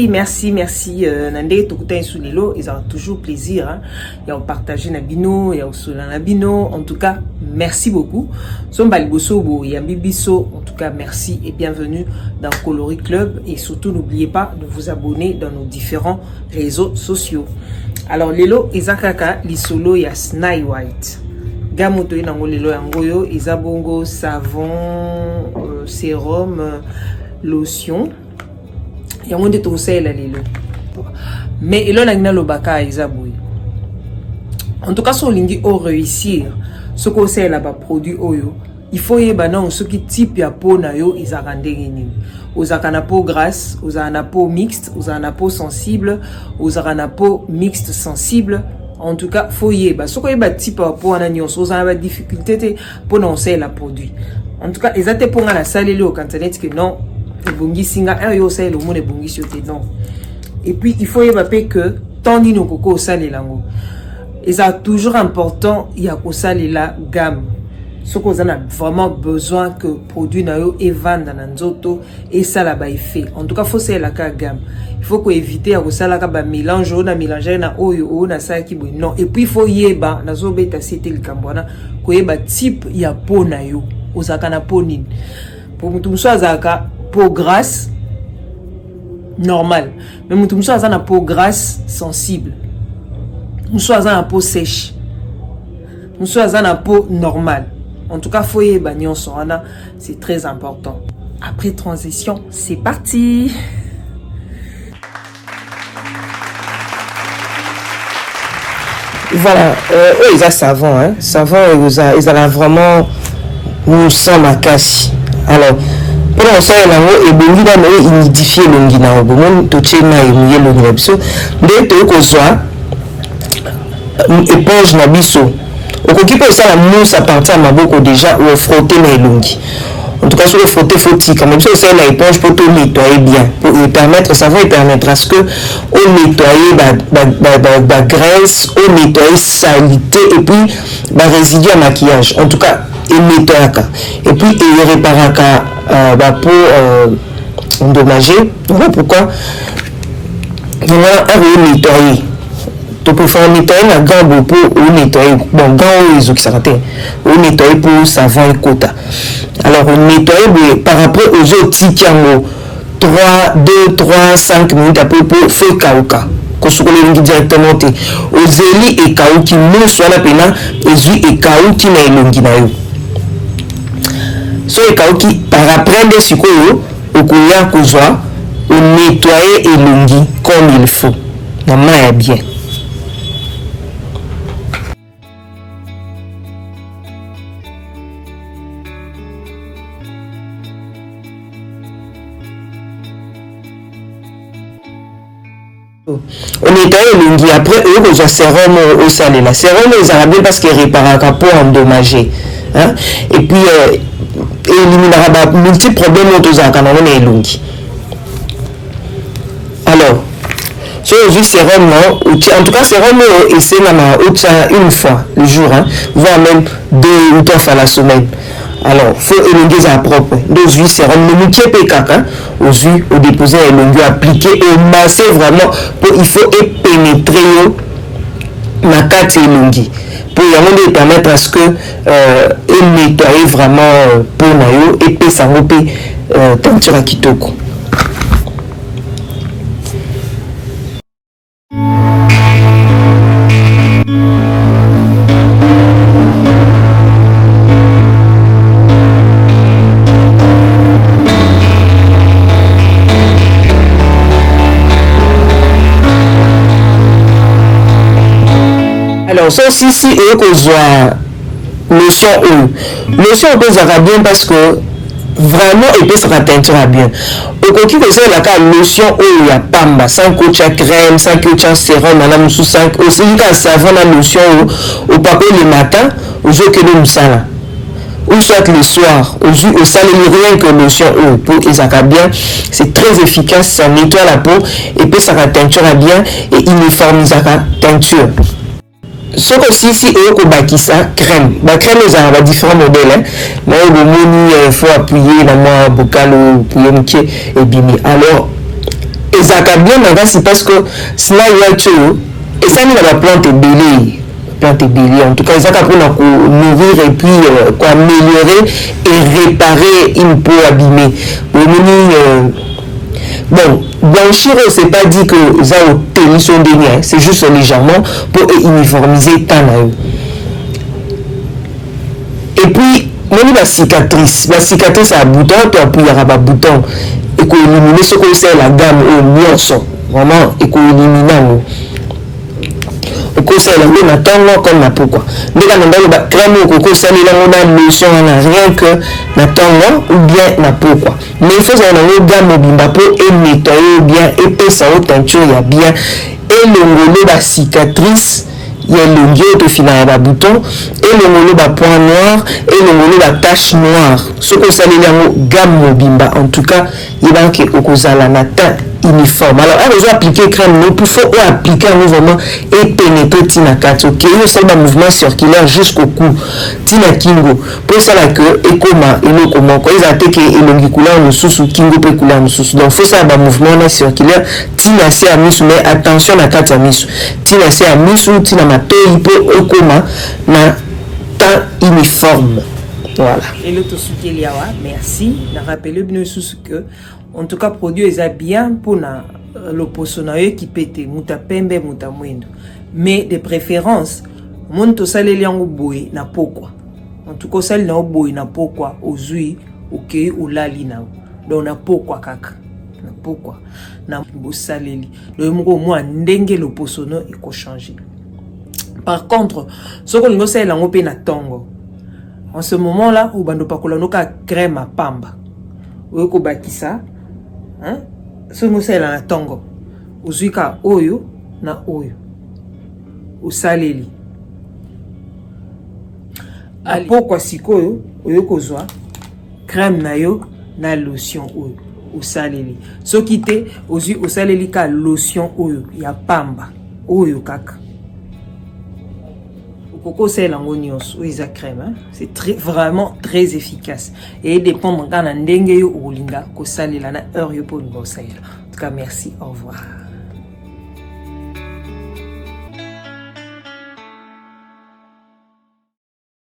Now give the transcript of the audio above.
merci. Nande tokuta sous lelo, ils ont toujours plaisir. Hein. Il y a partagé Nabino, il y a aussi Nabino. En tout cas, merci beaucoup. Sombaliboso, Yambibiso. En tout cas, merci et bienvenue dans Coloris Club. Et surtout, n'oubliez pas de vous abonner dans nos différents réseaux sociaux. Alors, lelo, Izakaka, lisolo, ya Sny White. Gamoto nango lelo yangoyo, Izabongo, savon, sérum, lotion. Il y a un de tout ça là lelo. Mais il a une lobaka Isaboui. En tout cas, son lingi au réussir, ce qu'on sait là-bas produit oyo, il faut y banon ce qui type ya peau na yo ils a rendu gagné. Aux akana peau grasse, aux ana peau mixte, aux ana peau sensible, aux ana peau mixte sensible. En tout cas, faut y ba ce qu'on y ba type ya peau ana nyonso, aux ana difficulté pour non c'est la produit. En tout cas, ils étaient pour la salle là quand on dit que non. Bongi singa yo sai le monde bongi sote non. Et puis il faut évaper que tant ni no koko au sale lango. Et ça toujours important il y a ko sale la gamme. Ce qu'on a vraiment besoin que produit na yo et vendre dans nzoto et ça là ba effet. En tout cas faut c'est la ka gamme. Il faut ko éviter à ko sala ka ba mélange na mélanger na oyo na ça qui bon non. Et puis il faut yeba na zo beta cité le kambwana ko yeba type ya peau na yo. Ozaka na peau nini. Pour mutu azaka peau grasse normale, mais mutu a na peau grasse sensible, mutu a na peau sèche, mutu a na peau normale. En tout cas foyer bagnon sorana, c'est très important. Après transition, c'est parti. Voilà, ils ont savon, hein, savon ils ont vraiment nous sommes à casse. Alors pour ça et bongi na no humidifier longi na bon to chena et mouiller longi na biso de to ko soit éponge na biso okoki pe ça la mousse à partir maboko déjà ou frotter na longi. En tout cas sur le frotter faut tika même si c'est la éponge pour tout nettoyer bien pour permettre ça va permettre à ce que on nettoyer la graisse, on nettoyer saleté et puis ba résidu à maquillage. En tout cas et nettoyer et puis il réparer pour endommager. Voilà pourquoi on va nettoyer. Tu peux faire nettoyer la gamme pour nettoyer. Bon, gamme les autres qui s'arrêtent. On nettoyer pour savon et quota. Alors on nettoie par rapport aux autres petits 2, 3, 5 minutes après pour faire kauka. Qu'on se relève directement aux élis et kaou qui nous soit la peine et kaou qui n'a longi na yo. So et kaou qui par après des sukoyo au couillard kozwa au nettoyer et longi comme il faut. Maman est bien. On nettoie le lungi après eux que j'ai sérum au salé la sérum les arabes parce qu'il répare un pour endommager hein? Et puis éliminera multiples problèmes autour à quand on est lungi. Alors sur le sérum en tout cas sérum et c'est une fois le jour hein? Voire même 2 ou 3 fois la semaine. Alors, il faut éloigner à propre. Deux huiles sérum, le métier pécaca, aux huiles, au déposer et l'ongle appliquer et masser vraiment. Il faut pénétrer la carte et l'ongle. Pour y permettre à ce que nettoyer vraiment pour nayo et puis ça repère teinture à kitoko. Alors, ça aussi, si eux que soit lotion lotion peut ça bien parce que vraiment et puis ça va teinture bien. Au coquille que c'est la carte lotion il y a pamba, 5 coach à crème, 5 coach à sérum, madame sous 5 aussi il y a savon la lotion au papier le matin, aux jours que nous ça ou soit le soir, au salé rien que lotion pour qu'ils aient bien, c'est très efficace, ça nettoie la peau et puis ça va teinture bien et uniformise la teinture. Ce que si eux baki ça crème la crème ils ont différents modèles hein? Mais il faut appuyer la main bocal ou pour et bimi alors ezaka bien makasi parce que sina yacho esani na ba plante belée en tout cas ezaka pour nourrir et puis améliorer et réparer une peau abîmée. Bon, blanchir, c'est pas dit que ça au sont des liens, c'est juste légèrement pour uniformiser ta naïe. Et puis, même la cicatrice à bouton, puis il y aura un bouton, et qu'on élimine ce qu'on sait la gamme au mieux, vraiment, et qu'on élimine okosala ngo na tongo comme na pourquoi ndeka ndalo ba crème okosala ngo na lotion na rien que na tongo ou bien na pourquoi mais il faut ça na ngo gamme bimba po et nettoyer bien et pesa au teinture ya bien et le ngolo ba cicatrice il y a le lieu de filer ba bouton et le ngolo ba point noir et le ngolo ba tache noire ce que ça ngo gamme bimba en tout cas il va que okosala na teint uniforme. Alors, on doit appliquer crème, nous faut appliquer un mouvement et pénétrer Tina Kato, qui est aussi un mouvement circulaire jusqu'au cou. Tina Kingo. Pour ça, là, que, et comment, et nous, comment, quand ils attaquent et l'ongi couleur, nous sous, Kingo peut couler, nous sous. Donc, faut ça, un mouvement circulaire. Tina, c'est à misu, mais attention à Kato à misu. Tina, c'est à misu, Tina, ma to, il peut, et comment, na, temps uniforme. Voilà. Et l'autre soutien, merci. Je rappelle bien que, en tout cas, produit est bien pour l'opposonnaire qui pète, muta pembe, muta mwendo. Mais de préférence, monto sale liango boy na pourquoi. En tout cas, sale na boy na pourquoi, ozui, ok, ou lali na. Donc, na pourquoi kaka. Na pourquoi. Na bo saleli. Donc, moi, ndenge l'opposonnaire, il faut changer. Par contre, ce qu'on a sale liango pe na tongo. En ce moment-là, ou bando pakola no ka crème à pamba. Ou ko bakisa. Hein? Ce que na tongo. Uzuika oyo na oyo. Usaleli. Pourquoi sikoyo oyo kozwa crème na yo na lotion oyo. Usaleli. So kite ozu usaleli ka lotion oyo ya pamba. Oyo kaka. Coco c'est l'angonios ou isa crème, hein? C'est vraiment très efficace et dépend quand on ndenge yo olinga ko salela na heure yo pour nous. En tout cas, merci, au revoir.